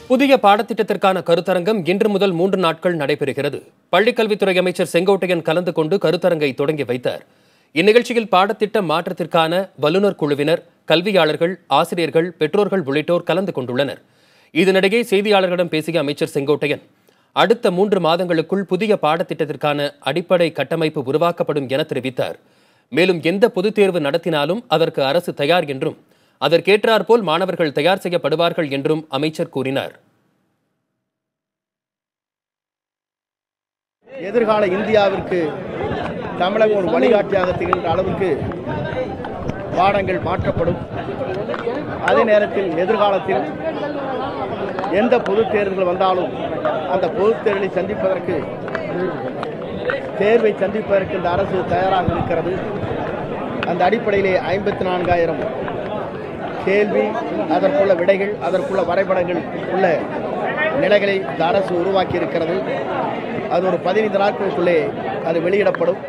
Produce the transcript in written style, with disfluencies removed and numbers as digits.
புதிய பாடத்திட்டத்திற்கான கருத்தரங்கம் இன்று முதல் 3 நாட்கள் நடைபெறுகிறது. பள்ளிக்கல்வித்துறை அமைச்சர் செங்கோட்டையன் கலந்து கொண்டு கருத்தரங்கை தொடங்கி வைத்தார். இந்நிகழ்ச்சியில் பாடத்திட்ட மாற்றத்திற்கான வல்லுநர் குழுவினர், கல்வியாளர்கள், ஆசிரியர்கள், பெற்றோர்கள் உள்ளிட்டோர் கலந்து கொண்டுள்ளனர். இதனிடையே செய்தியாளர்களிடம் பேசிய அமைச்சர் செங்கோட்டையன், அடுத்த 3 மாதங்களுக்குள் புதிய பாடத்திட்டத்திற்கான அடிப்படை கட்டமைப்பு உருவாக்கப்படும் என தெரிவித்தார். மேலும் எந்த பொதுத் தேர்வு நடத்தினாலும் அதற்கு அரசு தயார் என்றும், அதற்கேற்றாற்போல் மாணவர்கள் தயார் செய்யப்படுவார்கள் என்றும் அமைச்சர் கூறினார். எதிர்கால இந்தியாவிற்கு தமிழகம் ஒரு வழிகாட்டியாக திகழ்கின்ற அளவுக்கு பாடங்கள் மாற்றப்படும். அதே நேரத்தில் எதிர்காலத்தில் எந்த பொதுத் தேர்வுகள் வந்தாலும் அந்த பொதுத் தேர்வை சந்திப்பதற்கு இந்த அரசு தயாராக இருக்கிறது. அந்த அடிப்படையிலே 54,000 கேள்வி, அதற்குள்ள விடைகள், அதற்குள்ள வரைபடங்கள் உள்ள நிலைகளை இந்த அரசு உருவாக்கி இருக்கிறது. அது ஒரு 15 நாட்களுக்குள்ளே அது வெளியிடப்படும்.